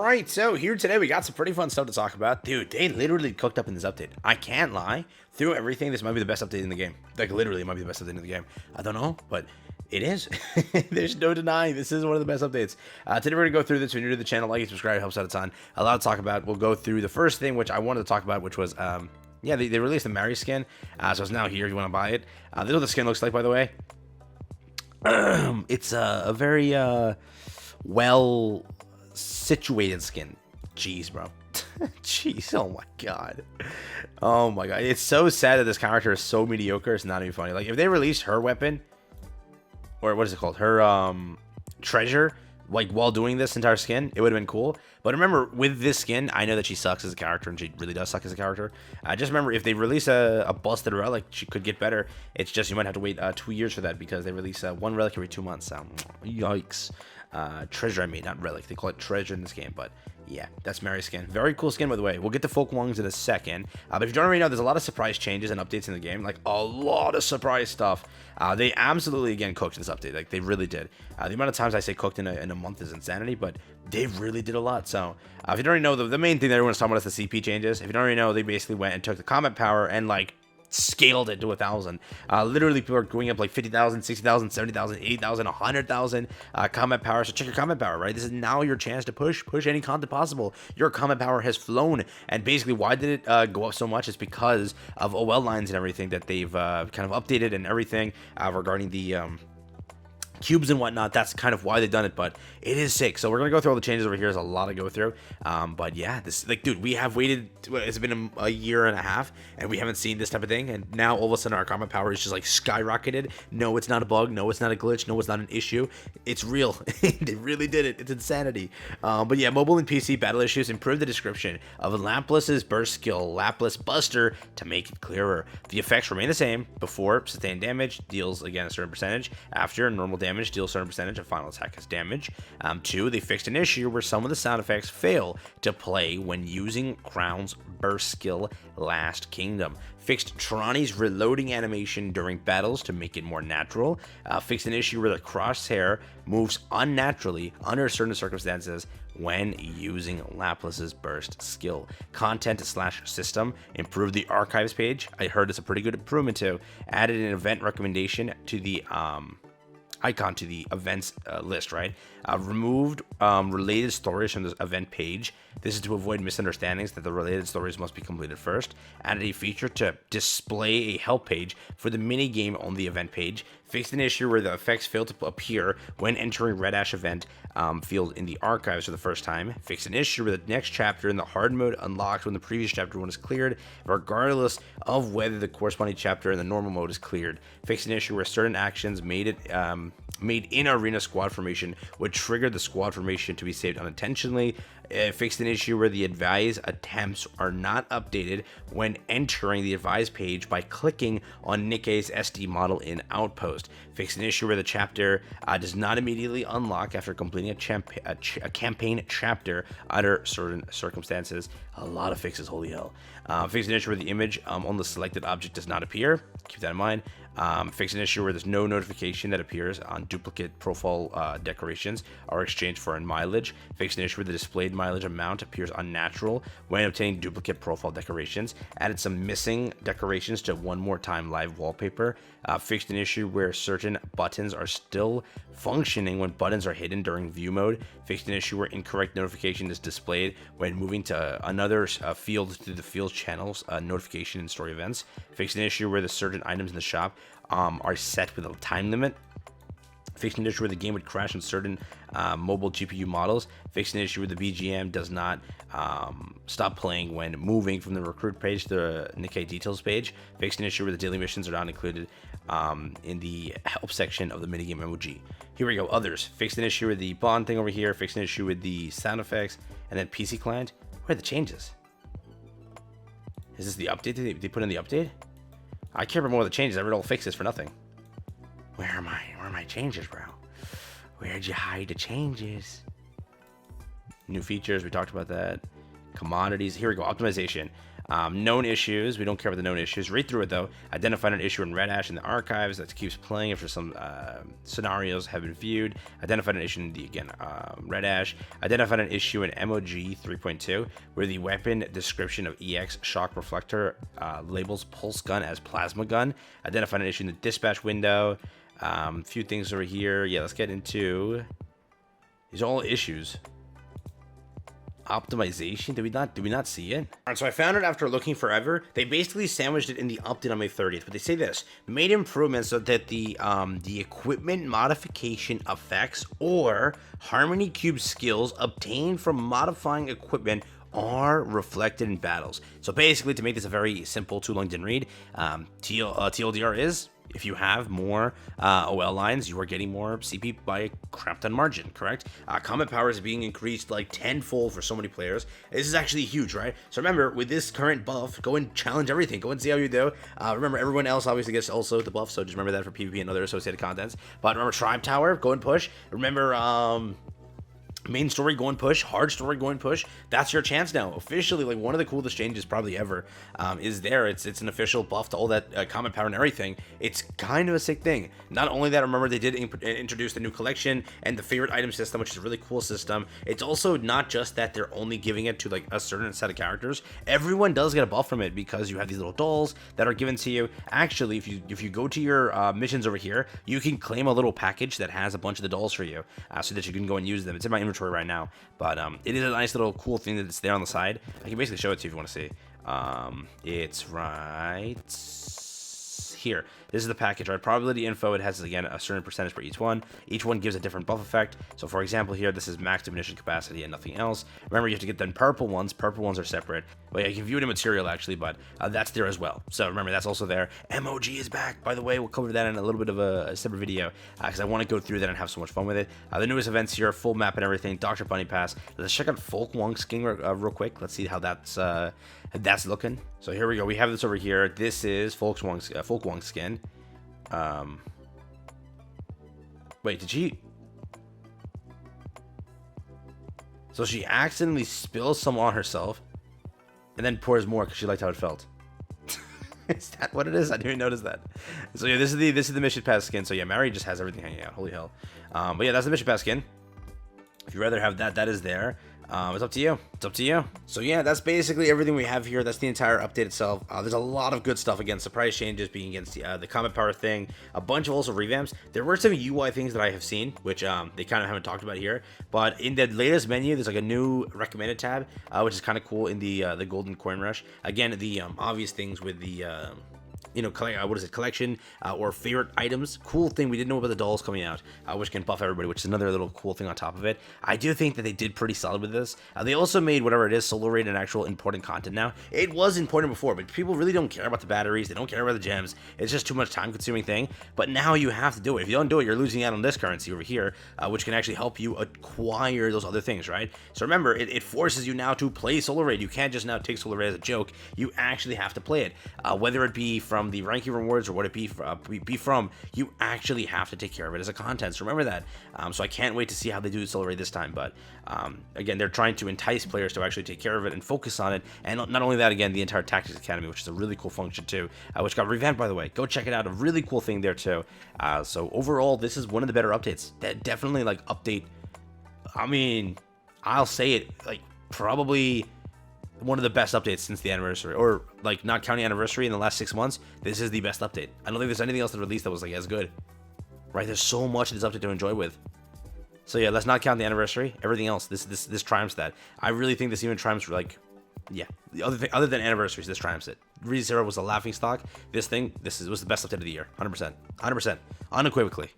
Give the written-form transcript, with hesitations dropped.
Alright, so here today we got some pretty fun stuff to talk about. Dude, they literally cooked up in this update. I can't lie. Through everything, this might be the best update in the game. Like, literally, it might be the best update in the game. I don't know, but it is. There's no denying this is one of the best updates. Today we're going to go through this. If you're new to the channel, like and subscribe. It helps out a ton. A lot to talk about. We'll go through the first thing, which I wanted to talk about, which was, yeah, they released the Mary skin. So it's now here if you want to buy it. This is what the skin looks like, by the way. It's a very, well situated skin. Jeez, bro. Jeez, oh my god. Oh my god. It's so sad that this character is so mediocre. It's not even funny. Like, if they released her weapon, or what is it called? Her treasure, like, while doing this entire skin, it would have been cool. But remember, with this skin, I know that she sucks as a character, and she really does suck as a character. Just remember, if they release a busted relic, she could get better. It's just you might have to wait 2 years for that, because they release one relic every 2 months. So, yikes. Treasure, I mean, not relic. They call it treasure in this game, but yeah, that's Mary's skin. Very cool skin, by the way. We'll get to Folk Wongs in a second. But if you don't already know, there's a lot of surprise changes and updates in the game. Like, a lot of surprise stuff. They absolutely, again, cooked this update. Like, they really did. The amount of times I say cooked in a month is insanity, but they really did a lot. So, if you don't already know, the main thing that everyone's talking about is the CP changes. If you don't already know, they basically went and took the combat power and, like, scaled it to 1,000. Literally, people are going up like 50,000, 60,000, 70,000, 80,000, 100,000 combat power. So check your combat power, right? This is now your chance to push any content possible. Your combat power has flown, and basically, why did it go up so much? It's because of OL lines and everything that they've kind of updated and everything regarding the cubes and whatnot. That's kind of why they've done it, but it is sick. So we're gonna go through all the changes over here. There's a lot to go through, but yeah, this, like, dude, we have waited, it's been a year and a half and we haven't seen this type of thing, and now all of a sudden our combat power is just like skyrocketed. No, it's not a bug. No, it's not a glitch. No, it's not an issue. It's real. They really did it. It's insanity. But yeah, mobile and PC battle issues. Improve the description of Laplace's burst skill, Laplace Buster, to make it clearer. The effects remain the same. Before, sustained damage deals again a certain percentage. After, normal damage deals a certain percentage of final attack as damage. 2, they fixed an issue where some of the sound effects fail to play when using Crown's burst skill, Last Kingdom. Fixed Trani's reloading animation during battles to make it more natural. Fixed an issue where the crosshair moves unnaturally under certain circumstances when using Laplace's burst skill. Content / system. Improved the archives page. I heard it's a pretty good improvement too. Added an event recommendation to the icon to the events list, right? Removed related stories from the event page. This is to avoid misunderstandings that the related stories must be completed first. Added a feature to display a help page for the mini game on the event page. Fixed an issue where the effects fail to appear when entering Red Ash event field in the archives for the first time. Fixed an issue where the next chapter in the hard mode unlocks when the previous chapter 1 is cleared, regardless of whether the corresponding chapter in the normal mode is cleared. Fixed an issue where certain actions made in arena squad formation would trigger the squad formation to be saved unintentionally. Fixed an issue where the advise attempts are not updated when entering the advise page by clicking on Nikke's SD model in Outpost. Fixed an issue where the chapter does not immediately unlock after completing a campaign chapter under certain circumstances. A lot of fixes, holy hell. Fixed an issue where the image on the selected object does not appear. Keep that in mind. Fix an issue where there's no notification that appears on duplicate profile decorations are exchanged for mileage. Fix an issue where the displayed mileage amount appears unnatural when obtaining duplicate profile decorations. Added some missing decorations to One More Time live wallpaper. Fixed an issue where certain buttons are still functioning when buttons are hidden during view mode. Fixed an issue where incorrect notification is displayed when moving to another field through the field channels notification and story events. Fixed an issue where the certain items in the shop are set with a time limit. Fixed an issue where the game would crash on certain mobile GPU models. Fixed an issue where the BGM does not stop playing when moving from the recruit page to the Nikke details page. Fixed an issue where the daily missions are not included in the help section of the minigame emoji. Here we go, others. Fixed an issue with the bond thing over here. Fixed an issue with the sound effects. And then PC client. Where are the changes? Is this the update? Did they put in the update? I can't remember all the changes. I read all fixes for nothing. Where are my changes, bro? Where'd you hide the changes? New features, we talked about that. Commodities, here we go. Optimization. Known issues, we don't care about the known issues. Read through it though. Identified an issue in Red Ash in the archives that keeps playing after some scenarios have been viewed. Identified an issue in the, again, Red Ash. Identified an issue in MOG 3.2 where the weapon description of EX shock reflector labels pulse gun as plasma gun. Identified an issue in the dispatch window. Few things over here. Yeah, let's get into, these are all issues. Optimization, did we not see it? All right, so I found it after looking forever. They basically sandwiched it in the update on May 30th, but they say this: made improvements so that the equipment modification effects or harmony cube skills obtained from modifying equipment are reflected in battles. So basically, to make this a very simple, too long didn't read, TLDR is, if you have more OL lines, you are getting more CP by a crap ton margin, correct? Combat power is being increased like tenfold for so many players. This is actually huge, right? So remember, with this current buff, go and challenge everything. Go and see how you do. Remember, everyone else obviously gets also the buff, so just remember that for PvP and other associated contents. But remember, Tribe Tower, go and push. Remember, main story, go and push. Hard story, go and push. That's your chance now. Officially, like one of the coolest changes probably ever is there. It's an official buff to all that combat power and everything. It's kind of a sick thing. Not only that, remember they did introduce the new collection and the favorite item system, which is a really cool system. It's also not just that they're only giving it to like a certain set of characters. Everyone does get a buff from it because you have these little dolls that are given to you. Actually, if you go to your missions over here, you can claim a little package that has a bunch of the dolls for you, so that you can go and use them. It's in my inventory right now, but it is a nice little cool thing that it's there on the side. I can basically show it to you if you want to see. It's right here. This is the package, right? Probability info. It has, again, a certain percentage for each one. Each one gives a different buff effect. So, for example, here, this is max ammunition capacity and nothing else. Remember, you have to get the purple ones. Purple ones are separate. Well, yeah, you can view it in material, actually, but that's there as well. So, remember, that's also there. MOG is back, by the way. We'll cover that in a little bit of a separate video because I want to go through that and have so much fun with it. The newest events here, full map and everything. Dr. Bunny Pass. Let's check out Folk Wong skin real quick. Let's see how that's looking. So, here we go. We have this over here. This is Folk Wong skin. Wait, did she? So she accidentally spills some on herself and then pours more because she liked how it felt. Is that what it is? I didn't even notice that. So yeah, this is the mission pass skin. So yeah, Mary just has everything hanging out. Holy hell. But yeah, that's the mission pass skin. If you'd rather have that, that is there. It's up to you. It's up to you. So yeah, that's basically everything we have here. That's the entire update itself. There's a lot of good stuff. Again, surprise changes being against the combat power thing. A bunch of also revamps. There were some UI things that I have seen, which they kind of haven't talked about here. But in the latest menu, there's like a new recommended tab, which is kind of cool in the Golden Coin Rush. Again, the obvious things with the collection or favorite items. Cool thing, we didn't know about the dolls coming out, which can buff everybody, which is another little cool thing on top of it. I do think that they did pretty solid with this. They also made whatever it is, solo raid, an actual important content now. It was important before, but people really don't care about the batteries. They don't care about the gems. It's just too much time consuming thing. But now you have to do it. If you don't do it, you're losing out on this currency over here, which can actually help you acquire those other things, right? So remember, it forces you now to play solo raid. You can't just now take solo raid as a joke. You actually have to play it, whether it be from the ranking rewards or what it be from, you actually have to take care of it as a content. So remember that. So I can't wait to see how they do solo raid this time. But again, they're trying to entice players to actually take care of it and focus on it. And not only that, again, the entire Tactics Academy, which is a really cool function too, which got revamped, by the way. Go check it out. A really cool thing there too. So overall, this is one of the better updates. That definitely like update. I mean, I'll say it, like probably one of the best updates since the anniversary, or like not counting anniversary in the last 6 months. This is the best update. I don't think there's anything else that released that was like as good, right? There's so much of this update to enjoy with. So yeah, let's not count the anniversary. Everything else, this triumphs that. I really think this even triumphs, like, yeah, the other than anniversaries, this triumphs it. ReZero was a laughing stock. This was the best update of the year, 100%, unequivocally.